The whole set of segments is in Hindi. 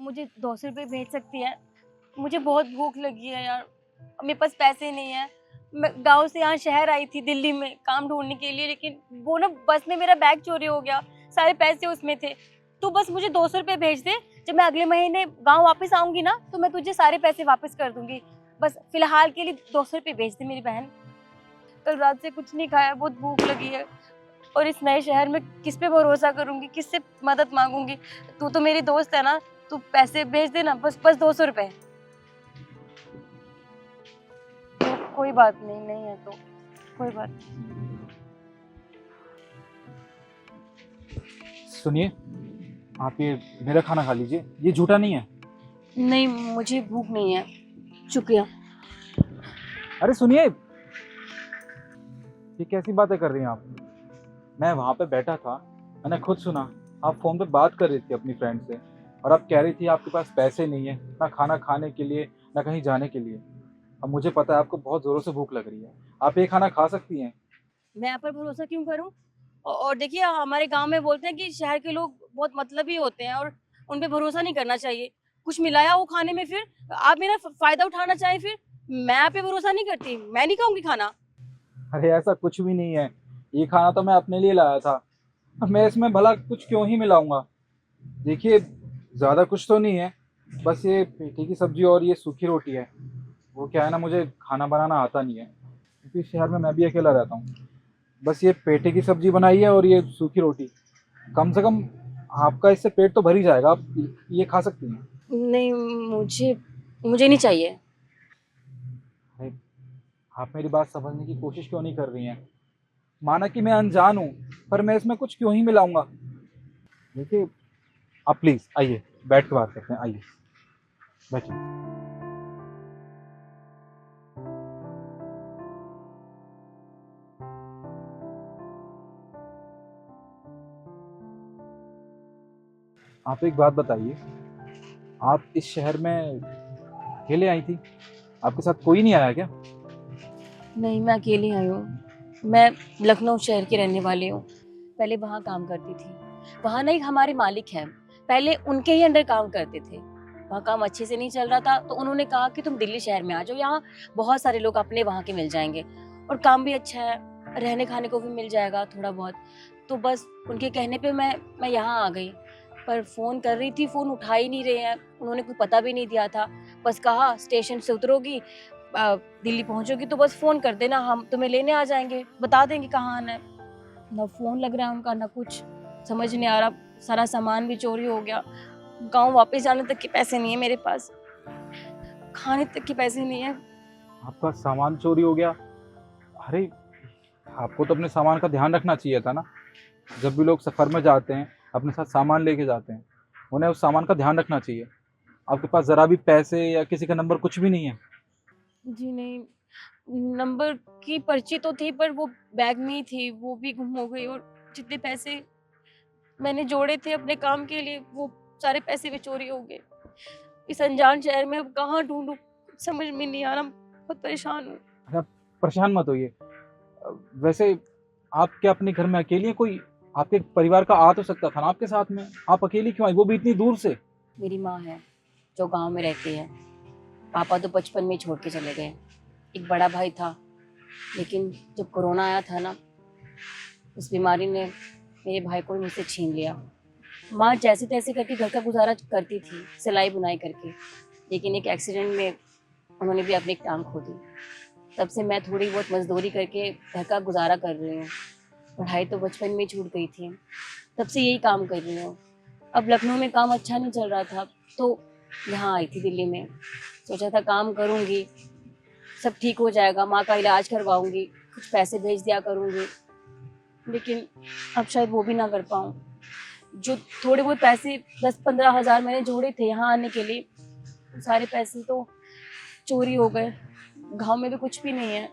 मुझे 200 रुपये भेज सकती हैं? मुझे बहुत भूख लगी है यार, मेरे पास पैसे नहीं है। मैं गाँव से यहाँ शहर आई थी दिल्ली में काम ढूँढने के लिए, लेकिन वो ना बस में मेरा बैग चोरी हो गया, सारे पैसे उसमें थे। तू बस मुझे 200 रुपये भेज दे, जब मैं अगले महीने गाँव वापस आऊँगी ना तो मैं तुझे सारे पैसे वापस कर दूँगी। बस फ़िलहाल के लिए 200 रुपये भेज दे मेरी बहन। कल रात से कुछ नहीं खाया, बहुत भूख लगी है और इस नए शहर में किस पे भरोसा करूँगी, किससे मदद माँगूँगी? तू तो मेरी दोस्त है ना, तू पैसे भेज देना, बस 200 रुपये। तो कोई बात नहीं, नहीं है तो कोई बात नहीं। सुनिए, आप ये मेरा खाना खा लीजिए, ये झूठा नहीं है। नहीं, मुझे भूख नहीं है, शुक्रिया। अरे सुनिए, ये कैसी बातें कर रही हैं आप? मैं वहाँ पे बैठा था, मैंने खुद सुना आप फ़ोन पे बात कर रही थी अपनी फ्रेंड से, और आप कह रही थी आपके पास पैसे नहीं है, ना खाना खाने के लिए ना कहीं जाने के लिए। अब मुझे पता है आपको बहुत ज़ोरों से भूख लग रही है, आप ये खाना खा सकती हैं। मैं आप पर भरोसा क्यों करूं? और देखिए, हमारे गांव में बोलते हैं कि शहर के लोग बहुत मतलबी होते हैं और उन पे भरोसा नहीं करना चाहिए। कुछ मिलाया हो खाने में, फिर आप मेरा फायदा उठाना चाहें, फिर मैं आप पे भरोसा नहीं करती, मैं नहीं खाऊंगी खाना। अरे ऐसा कुछ भी नहीं है, ये खाना तो मैं अपने लिए लाया था, अब मैं इसमें भला कुछ क्यों ही मिलाऊंगा। देखिए, ज़्यादा कुछ तो नहीं है, बस ये पेठी की सब्जी और ये सूखी रोटी है। वो क्या है ना, मुझे खाना बनाना आता नहीं है क्योंकि शहर में मैं भी अकेला रहता हूँ। बस ये पेठी की सब्जी बनाई है और ये सूखी रोटी, कम से कम आपका इससे पेट तो भर ही जाएगा, आप ये खा सकती हैं। नहीं, मुझे मुझे नहीं चाहिए। अरे, आप मेरी बात समझने की कोशिश क्यों नहीं कर रही हैं? माना कि मैं अनजान हूँ, पर मैं इसमें कुछ क्यों ही मिलाऊंगा। देखिए, आप प्लीज़ आइए, बैठ के बात करते हैं, आइए बैठिए। आप एक बात बताइए, आप इस शहर में अकेले आई थी? आपके साथ कोई नहीं आया क्या? नहीं, मैं अकेली आई हूँ। मैं लखनऊ शहर की रहने वाली हूँ। पहले वहाँ काम करती थी। वहाँ ना एक हमारे मालिक हैं, पहले उनके ही अंडर काम करते थे। वहाँ काम अच्छे से नहीं चल रहा था तो उन्होंने कहा कि तुम दिल्ली शहर में आ जाओ, यहाँ बहुत सारे लोग अपने वहाँ के मिल जाएंगे और काम भी अच्छा है, रहने खाने को भी मिल जाएगा थोड़ा बहुत। तो बस उनके कहने पे मैं यहाँ आ गई। पर फ़ोन कर रही थी, फ़ोन उठा ही नहीं रहे हैं। उन्होंने कोई पता भी नहीं दिया था। बस कहा स्टेशन से उतरोगी, दिल्ली पहुंचोगी तो बस फोन कर देना, हम तुम्हें लेने आ जाएंगे, बता देंगे कहाँ आना है। ना फोन लग रहा है उनका, ना कुछ समझ नहीं आ रहा। सारा सामान भी चोरी हो गया। गांव वापस जाने तक के पैसे नहीं है मेरे पास, खाने तक के पैसे नहीं है। आपका सामान चोरी हो गया? अरे, आपको तो अपने सामान का ध्यान रखना चाहिए था ना। जब भी लोग सफ़र में जाते हैं, अपने साथ सामान लेके जाते हैं, उन्हें उस सामान का ध्यान रखना चाहिए। आपके पास ज़रा भी पैसे या किसी का नंबर कुछ भी नहीं है? जी नहीं, नंबर की पर्ची तो थी पर वो बैग में ही थी, वो भी गुम हो गई। और जितने पैसे मैंने जोड़े थे अपने काम के लिए, वो सारे पैसे भी चोरी हो गए। इस अनजान शहर में अब कहाँ ढूंढूं, कुछ समझ में नहीं आ रहा, बहुत परेशान हूँ। अरे, आप परेशान मत होइए। वैसे आप क्या अपने घर में अकेली हैं? कोई आपके परिवार का आ तो सकता था ना आपके साथ में, आप अकेली क्यों आई, वो भी इतनी दूर से? मेरी माँ है जो गांव में रहती है। पापा तो बचपन में ही छोड़ के चले गए। एक बड़ा भाई था, लेकिन जब कोरोना आया था ना, उस बीमारी ने मेरे भाई को मुझसे छीन लिया। माँ जैसे तैसे करके घर का गुजारा करती थी, सिलाई बुनाई करके, लेकिन एक एक्सीडेंट में उन्होंने भी अपनी टांग खो दी। तब से मैं थोड़ी बहुत मजदूरी करके घर का गुजारा कर रही हूँ। पढ़ाई तो बचपन में ही छूट गई थी, तब से यही काम कर रही हूँ। अब लखनऊ में काम अच्छा नहीं चल रहा था तो यहाँ आई थी दिल्ली में। सोचा था काम करूँगी, सब ठीक हो जाएगा, माँ का इलाज करवाऊँगी, कुछ पैसे भेज दिया करूँगी, लेकिन अब शायद वो भी ना कर पाऊँ। जो थोड़े बहुत पैसे 10-15 हज़ार मैंने जोड़े थे यहाँ आने के लिए, सारे पैसे तो चोरी हो गए। गाँव में भी कुछ भी नहीं है।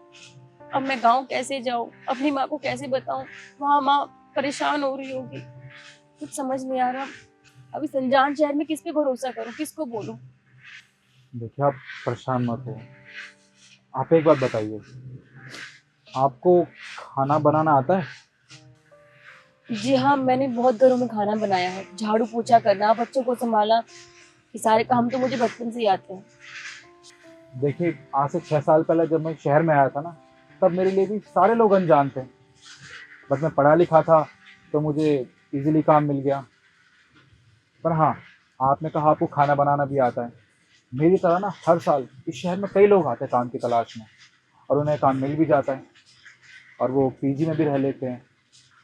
अब मैं गाँव कैसे जाऊँ, अपनी माँ को कैसे बताऊँ? वहाँ माँ परेशान हो रही होगी, कुछ समझ नहीं आ रहा। अब इस अनजान शहर में किस पे भरोसा करूँ, किसको बोलूँ? देखिए, आप परेशान मत हो। आप एक बात बताइए, आपको खाना बनाना आता है? जी हाँ, मैंने बहुत घरों में खाना बनाया है, झाड़ू पोछा करना, बच्चों को संभालना, ये सारे काम तो मुझे बचपन से ही आते हैं। देखिए, आज से 6 साल पहले जब मैं शहर में आया था ना, तब मेरे लिए भी सारे लोग अनजान थे। बस मैं पढ़ा लिखा था तो मुझे इजीली काम मिल गया। पर हाँ, आपने कहा आपको खाना बनाना भी आता है। मेरी तरह ना हर साल इस शहर में कई लोग आते हैं काम की तलाश में, और उन्हें काम मिल भी जाता है और वो पीजी में भी रह लेते हैं।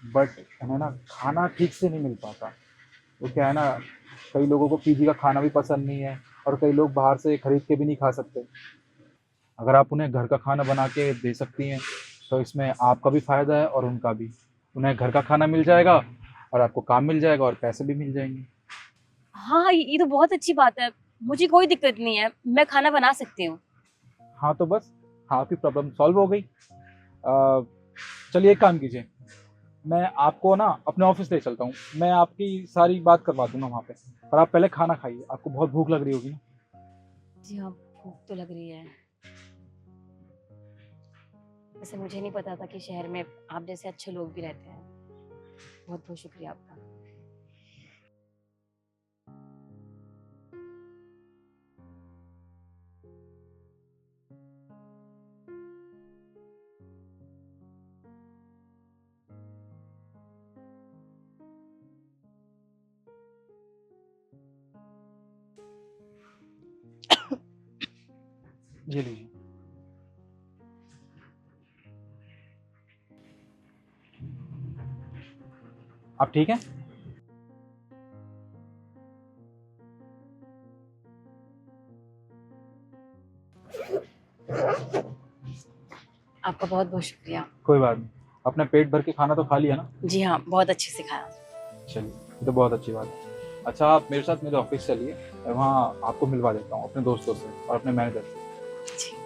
बट उन्हें ना खाना ठीक से नहीं मिल पाता। वो क्या है ना, कई लोगों को पीजी का खाना भी पसंद नहीं है और कई लोग बाहर से खरीद के भी नहीं खा सकते। अगर आप उन्हें घर का खाना बना के दे सकती हैं तो इसमें आपका भी फ़ायदा है और उनका भी। उन्हें घर का खाना मिल जाएगा और आपको काम मिल जाएगा और पैसे भी मिल जाएंगे। हाँ, ये तो बहुत अच्छी बात है। मुझे कोई दिक्कत नहीं है, मैं खाना बना सकती हूँ। हाँ, तो बस आपकी प्रॉब्लम सॉल्व हो गई। चलिए एक काम कीजिए, मैं आपको ना अपने ऑफिस ले चलता हूँ। मैं आपकी सारी बात करवा दूंगा वहाँ पे। पर आप पहले खाना खाइए, आपको बहुत भूख लग रही होगी ना। जी हाँ, भूख तो लग रही है। वैसे मुझे नहीं पता था कि शहर में आप जैसे अच्छे लोग भी रहते हैं। बहुत बहुत शुक्रिया आपका। ये लीजिए। आप ठीक हैं? आपका बहुत बहुत शुक्रिया। कोई बात नहीं। अपने पेट भर के खाना तो खा लिया ना? जी हाँ, बहुत अच्छे से खाया। चलिए, ये तो बहुत अच्छी बात है। अच्छा, आप मेरे साथ मेरे ऑफिस चलिए, मैं वहाँ आपको मिलवा देता हूँ अपने दोस्तों से और अपने मैनेजर से। जी।